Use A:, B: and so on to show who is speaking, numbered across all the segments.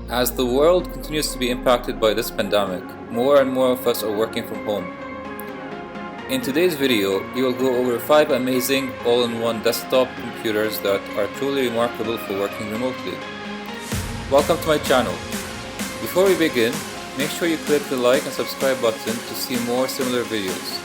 A: As the world continues to be impacted by this pandemic, more and more of us are working from home. In today's video, we will go over 5 amazing all-in-one desktop computers that are truly remarkable for working remotely. Welcome to my channel. Before we begin, make sure you click the like and subscribe button to see more similar videos.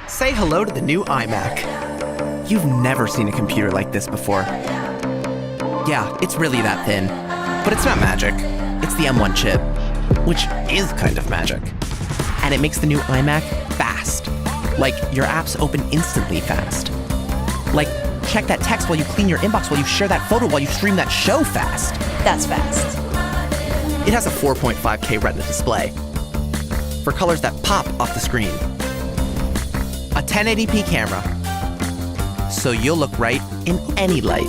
B: Say hello to the new iMac. You've never seen a computer like this before. Yeah, it's really that thin. But it's not magic. It's the M1 chip, which is kind of magic. And it makes the new iMac fast. Like, your apps open instantly fast. Like, check that text while you clean your inbox, while you share that photo, while you stream that show fast.
C: That's fast.
B: It has a 4.5K Retina display for colors that pop off the screen. A 1080p camera, so you'll look right in any light.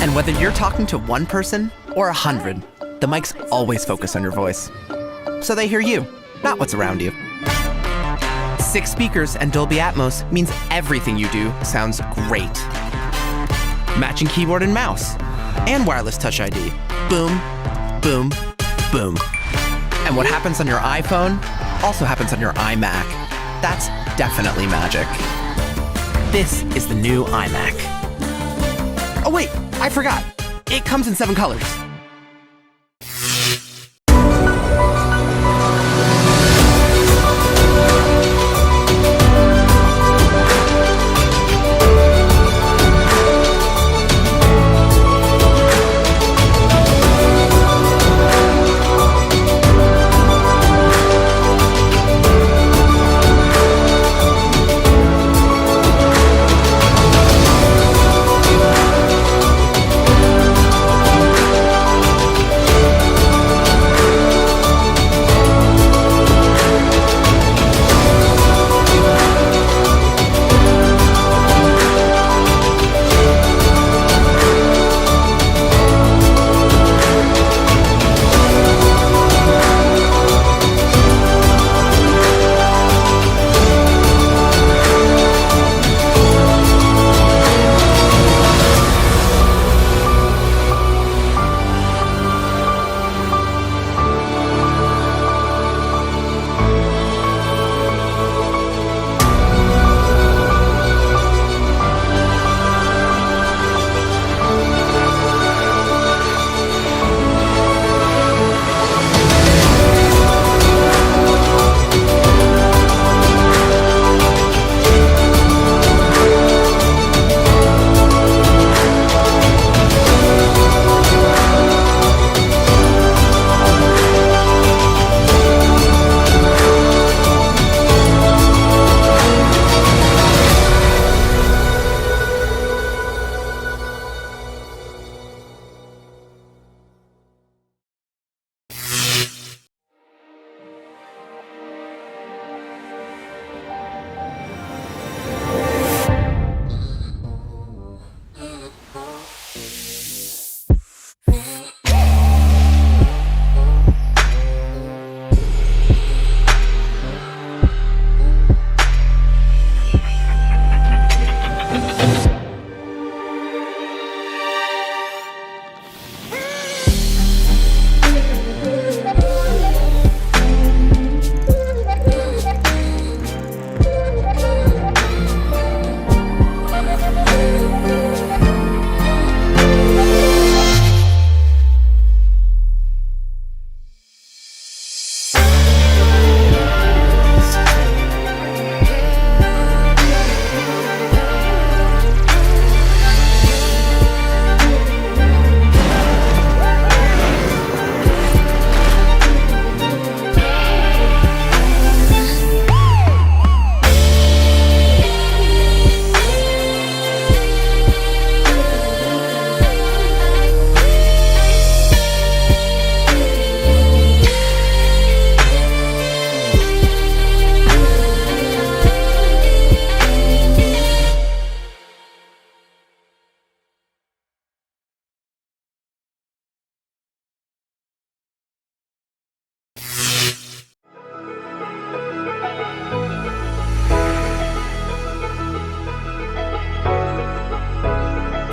B: And whether you're talking to one person or 100, the mics always focus on your voice. So they hear you, not what's around you. 6 speakers and Dolby Atmos means everything you do sounds great. Matching keyboard and mouse, and wireless Touch ID. Boom, boom, boom. And what happens on your iPhone also happens on your iMac. That's definitely magic. This is the new iMac. Oh wait, I forgot. It comes in 7 colors.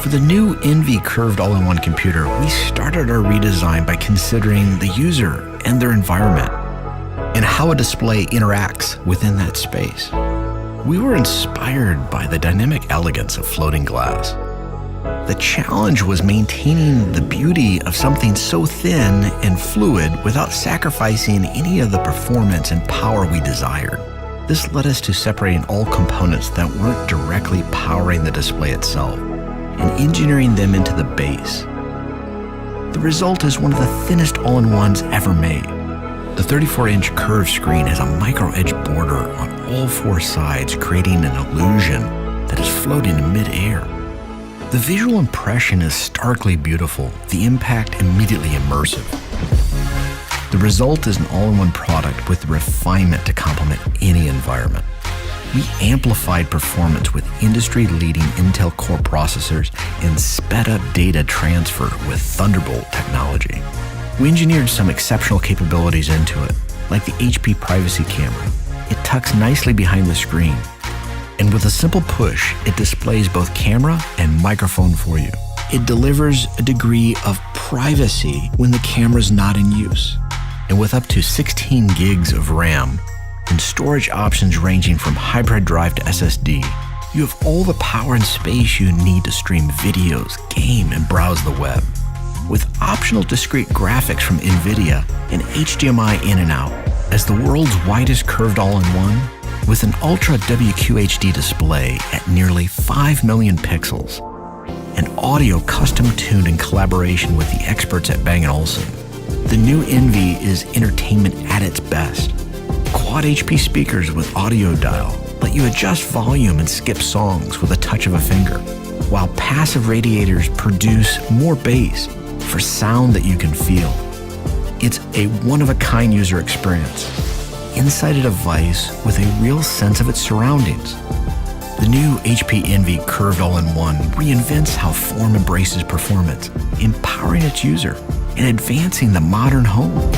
C: For the new Envy curved all-in-one computer, we started our redesign by considering the user and their environment and how a display interacts within that space. We were inspired by the dynamic elegance of floating glass. The challenge was maintaining the beauty of something so thin and fluid without sacrificing any of the performance and power we desired. This led us to separating all components that weren't directly powering the display itself and engineering them into the base. The result is one of the thinnest all-in-ones ever made. The 34-inch curved screen has a micro-edge border on all four sides, creating an illusion that is floating in mid-air. The visual impression is starkly beautiful, the impact immediately immersive. The result is an all-in-one product with refinement to complement any environment. We amplified performance with industry-leading Intel Core processors and sped up data transfer with Thunderbolt technology. We engineered some exceptional capabilities into it, like the HP privacy camera. It tucks nicely behind the screen, and with a simple push, it displays both camera and microphone for you. It delivers a degree of privacy when the camera's not in use. And with up to 16 gigs of RAM and storage options ranging from hybrid drive to SSD, you have all the power and space you need to stream videos, game, and browse the web. With optional discrete graphics from NVIDIA and HDMI in and out, as the world's widest curved all-in-one, with an Ultra WQHD display at nearly 5 million pixels, and audio custom-tuned in collaboration with the experts at Bang & Olufsen. The new Envy is entertainment at its best. Quad HP speakers with audio dial let you adjust volume and skip songs with a touch of a finger, while passive radiators produce more bass for sound that you can feel. It's a one-of-a-kind user experience inside a device with a real sense of its surroundings. The new HP Envy curved all-in-one reinvents how form embraces performance, empowering its user and advancing the modern home.